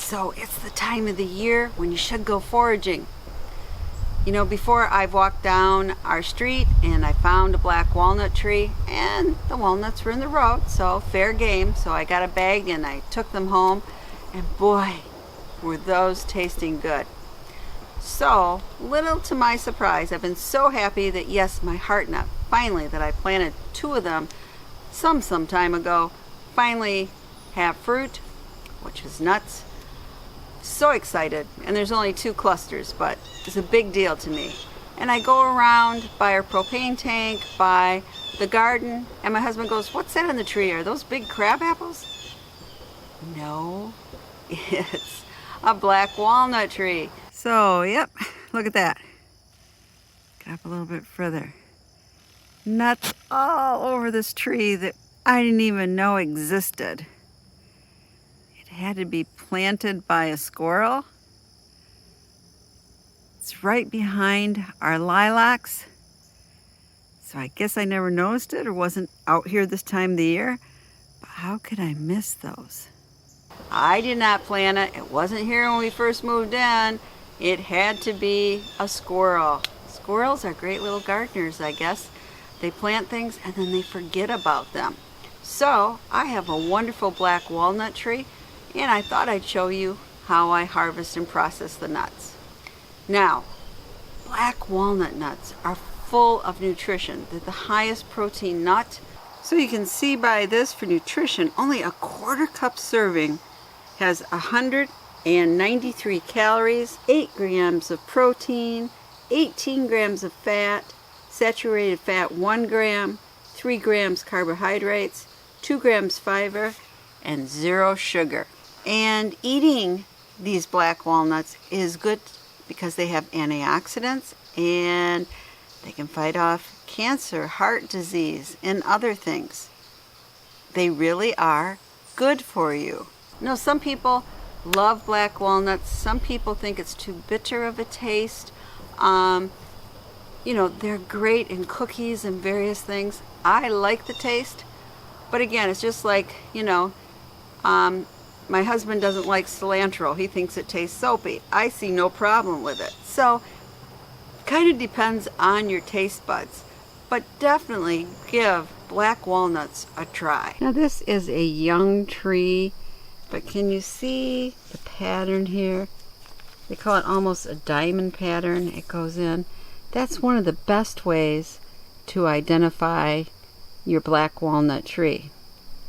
so it's the time of the year when you should go foraging. You know, before I've walked down our street and I found a black walnut tree, and the walnuts were in the road, so fair game. So I got a bag and I took them home, and boy, were those tasting good. So, little to my surprise, I've been so happy that yes, my heart nut, finally, that I planted 2 of them some time ago, finally have fruit, which is nuts. So excited, and there's only 2 clusters, but it's a big deal to me. And I go around by our propane tank, by the garden, and my husband goes, "What's that on the tree? Are those big crab apples?" No, it's a black walnut tree. So, yep, look at that. Get up a little bit further. Nuts all over this tree that I didn't even know existed. It had to be planted by a squirrel. It's right behind our lilacs. So I guess I never noticed it or wasn't out here this time of the year. But how could I miss those? I did not plant it. It wasn't here when we first moved in. It had to be a squirrel. Squirrels are great little gardeners, I guess. They plant things and then they forget about them. So I have a wonderful black walnut tree, and I thought I'd show you how I harvest and process the nuts. Now, black walnut nuts are full of nutrition. They're the highest protein nut. So you can see by this, for nutrition, only a 1/4 cup serving has 193 calories, 8 grams of protein, 18 grams of fat, saturated fat 1 gram, 3 grams carbohydrates, 2 grams fiber, and 0 sugar. And eating these black walnuts is good because they have antioxidants and they can fight off cancer, heart disease, and other things. They really are good for you. Now, some people love black walnuts. Some people think it's too bitter of a taste. You know, they're great in cookies and various things. I like the taste, but again, it's just like, you know, my husband doesn't like cilantro. He thinks it tastes soapy. I see no problem with it. So, kind of depends on your taste buds, but definitely give black walnuts a try. Now, this is a young tree, but can you see the pattern here? They call it almost a diamond pattern. It goes in. That's one of the best ways to identify your black walnut tree.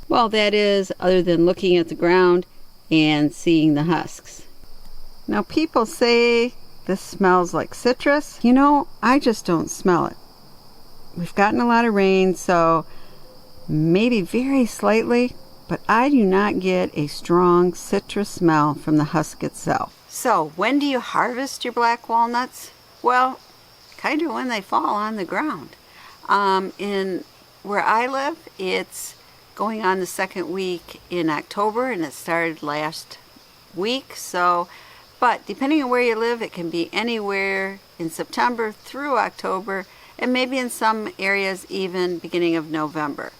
Well, that is, other than looking at the ground and seeing the husks. Now, people say this smells like citrus. You know, I just don't smell it. We've gotten a lot of rain, so maybe very slightly, but I do not get a strong citrus smell from the husk itself. So, when do you harvest your black walnuts? Well, kind of when they fall on the ground. In where I live, it's going on the 2nd week in October, and it started last week. So, but depending on where you live, it can be anywhere in September through October, and maybe in some areas even beginning of November.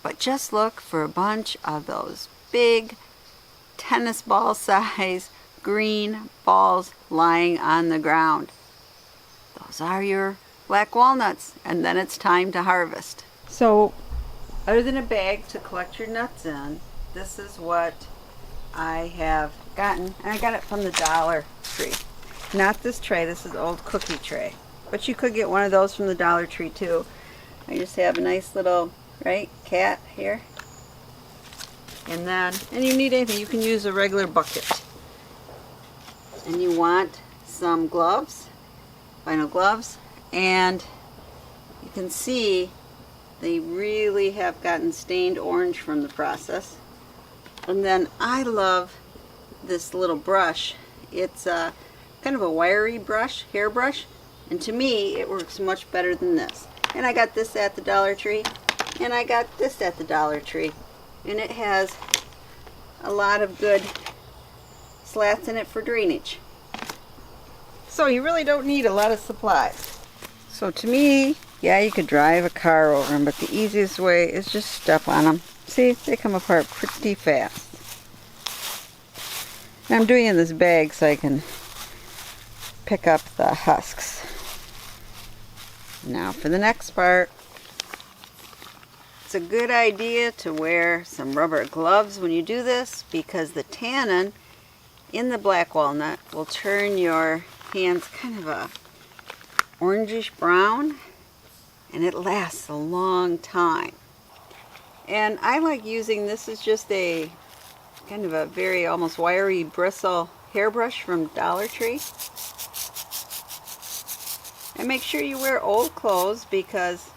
But just look for a bunch of those big tennis ball size green balls lying on the ground. Those are your black walnuts, and then it's time to harvest. So, other than a bag to collect your nuts in, this is what I have gotten, and I got it from the Dollar Tree. Not this tray, this is an old cookie tray. But you could get one of those from the Dollar Tree too. I just have a nice little, right, cat here. And you need anything, you can use a regular bucket. And you want some gloves, vinyl gloves, and you can see they really have gotten stained orange from the process. And then I love this little brush. It's kind of a wiry brush, hairbrush, and to me it works much better than this. And I got this at the Dollar Tree, and I got this at the Dollar Tree, and it has a lot of good slats in it for drainage. So you really don't need a lot of supplies. So to me, yeah, you could drive a car over them, but the easiest way is just step on them. See, they come apart pretty fast. And I'm doing it in this bag so I can pick up the husks. Now for the next part. It's a good idea to wear some rubber gloves when you do this because the tannin in the black walnut will turn your hands kind of a orangish brown, and it lasts a long time. And I like using this as just a kind of a very almost wiry bristle hairbrush from Dollar Tree. And make sure you wear old clothes because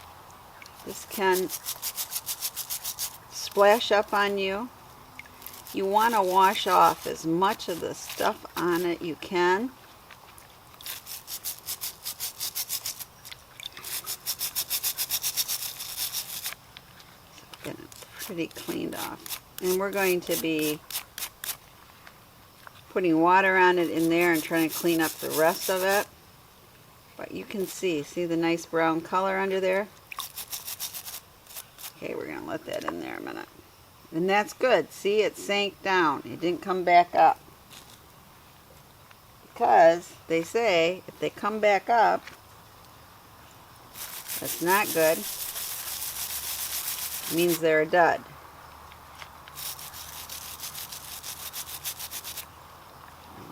this can splash up on you. You want to wash off as much of the stuff on it you can. Get it pretty cleaned off. And we're going to be putting water on it in there and trying to clean up the rest of it. But you can see the nice brown color under there? Okay, we're going to let that in there a minute. And that's good. See, it sank down. It didn't come back up. Because they say if they come back up, that's not good. It means they're a dud.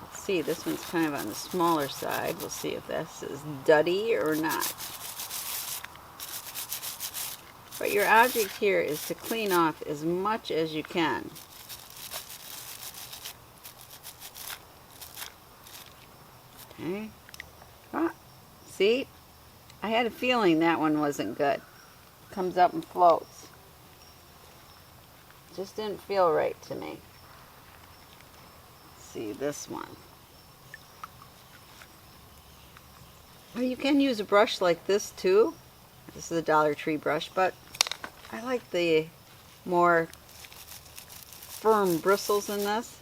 Let's see, this one's kind of on the smaller side. We'll see if this is duddy or not. But your object here is to clean off as much as you can. Okay. Ah, see? I had a feeling that one wasn't good. Comes up and floats. Just didn't feel right to me. Let's see this one. Well, you can use a brush like this too. This is a Dollar Tree brush, but I like the more firm bristles in this.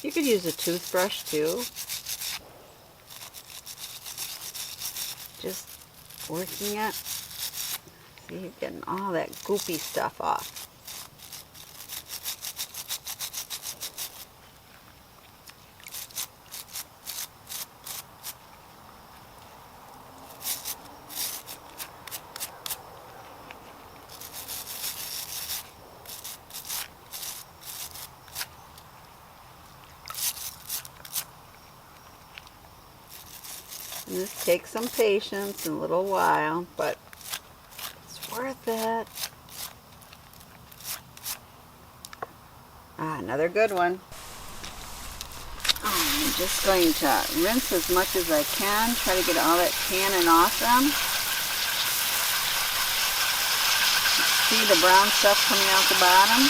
You could use a toothbrush too. Just working it. See, you're getting all that goopy stuff off. And this takes some patience and a little while, but it's worth it. Ah, another good one. Oh, I'm just going to rinse as much as I can, try to get all that tannin off them. See the brown stuff coming out the bottom?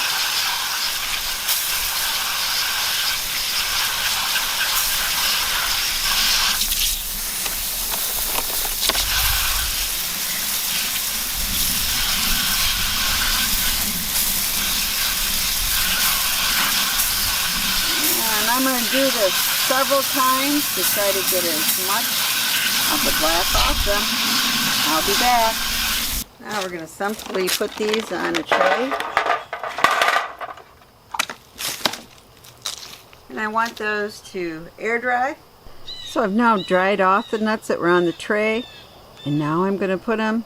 I'm going to do this several times to try to get as much of the black off them. I'll be back. Now we're going to simply put these on a tray. And I want those to air dry. So I've now dried off the nuts that were on the tray. And now I'm going to put them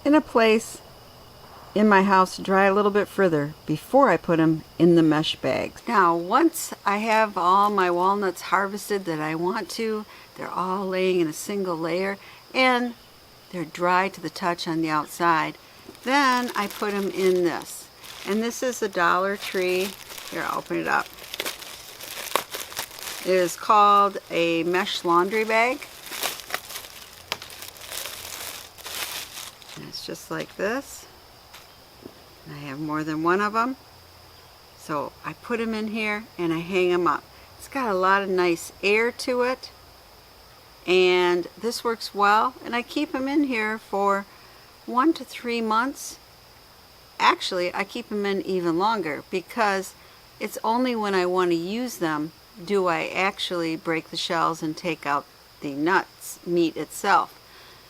in a place in my house to dry a little bit further before I put them in the mesh bags. Now once I have all my walnuts harvested that I want to, they're all laying in a single layer and they're dry to the touch on the outside, then I put them in this. And this is a Dollar Tree. Here, I'll open it up. It is called a mesh laundry bag. And it's just like this. I have more than one of them, so I put them in here and I hang them up. It's got a lot of nice air to it, and this works well, and I keep them in here for 1 to 3 months. Actually, I keep them in even longer because it's only when I want to use them do I actually break the shells and take out the nuts meat itself.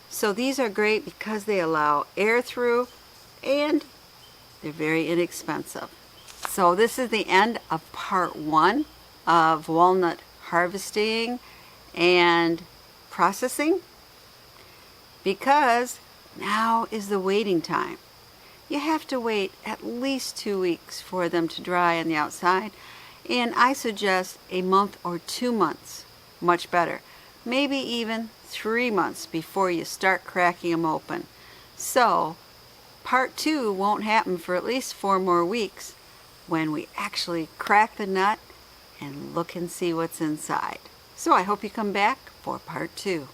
So these are great because they allow air through and they're very inexpensive. So this is the end of part 1 of walnut harvesting and processing, because now is the waiting time. You have to wait at least 2 weeks for them to dry on the outside, and I suggest a month or 2 months, much better. Maybe even 3 months before you start cracking them open. So part 2 won't happen for at least 4 more weeks when we actually crack the nut and look and see what's inside. So I hope you come back for part 2.